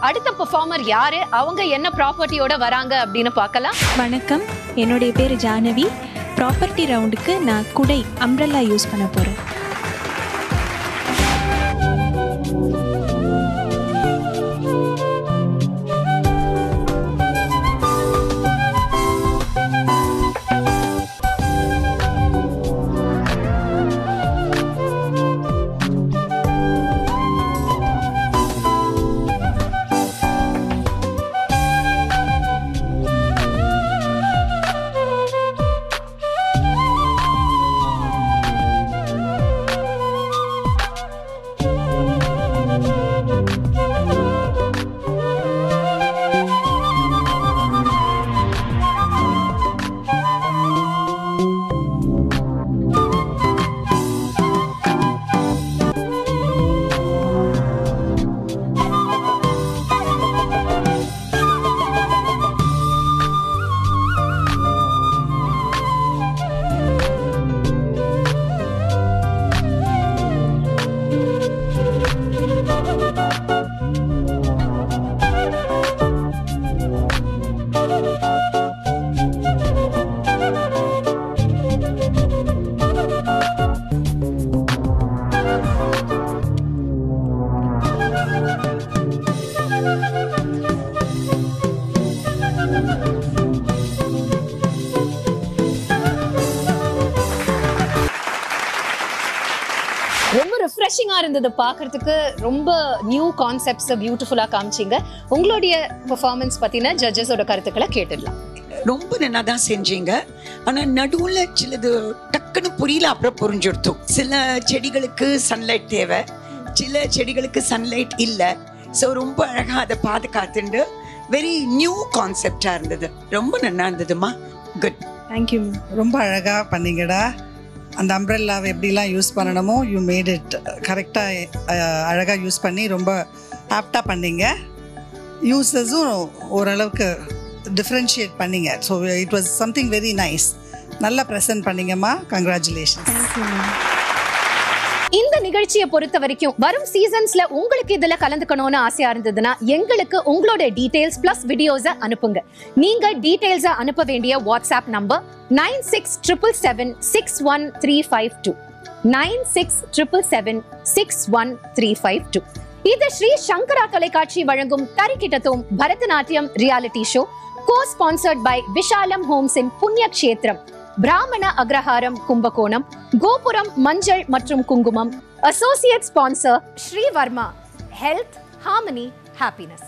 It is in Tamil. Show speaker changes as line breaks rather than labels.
அடுத்த பெர்ஃபார்மர் யாரு, அவங்க என்ன ப்ராப்பர்ட்டியோட வராங்க அப்படின்னு பார்க்கலாம்.
வணக்கம், என்னுடைய பேர் ஜானவி. ப்ராப்பர்ட்டி ரவுண்டுக்கு நான் குடை அம்ப்ரெல்லா யூஸ் பண்ண போகிறேன்.
ரொம்ப ரிஃப்ரெஷிங்கா இருந்தது பார்க்கிறதுக்கு. ரொம்ப நியூ கான்செப்ட்ஸ் பியூட்டிஃபுல்லா காமிச்சிங்க. உங்களுடைய பெர்ஃபார்மன்ஸ் பத்தின ஜட்ஜஸோட கருத்துக்களை கேட்டுடலாம்.
ரொம்ப நல்லா தான் செஞ்சீங்க. ஆனா நடுவுல சிலது டக்குன்னு புரியல, அப்புறம் புரிஞ்சுடுத்தோம். சில செடிகளுக்கு சன்லைட் தேவை, சில செடிகளுக்கு சன்லைட் இல்லை. ஸோ ரொம்ப அழகா அதை பாதுகாத்துண்டு வெரி நியூ கான்செப்டா இருந்தது. ரொம்ப நல்லா இருந்ததுமா. Good,
thank you.
ரொம்ப அழகா பண்ணீங்கடா. அந்த அம்ப்ரெல்லாவை எப்படிலாம் யூஸ் பண்ணணுமோ யூ மேட் இட் கரெக்டாக அழகாக யூஸ் பண்ணி ரொம்ப ஆப்டாக பண்ணீங்க. யூசஸும் ஓரளவுக்கு டிஃப்ரென்ஷியேட் பண்ணீங்க. So it was something very nice. நல்லா ப்ரெசென்ட் பண்ணீங்கம்மா. கங்க்ராச்சுலேஷன்.
இந்த நிகழ்ச்சியை பொறுத்த வரைக்கும் வரும் சீசன்ஸ்ல உங்களுக்கு இதுல கலந்துக்கணும்னு ஆசையா இருந்ததுன்னா எங்களுக்கு உங்களோட டீடைல்ஸ் பிளஸ் வீடியோஸை அனுப்புங்க. நீங்க டீடைல்ஸை அனுப்ப வேண்டிய வாட்ஸ்அப் நம்பர் 9677761352 9677761352. இது ஸ்ரீ சங்கரா தொலைக்காட்சி வழங்கும் Tharikitathom Bharatanatyam reality show, co-sponsored by Vishalam homes in புண்ணிய கஷேத்திரம், பிராமண அக்ரஹாரம் கும்பகோணம், கோபுரம் மஞ்சள் மற்றும் குங்குமம், associate sponsor Sri Varma, health harmony happiness.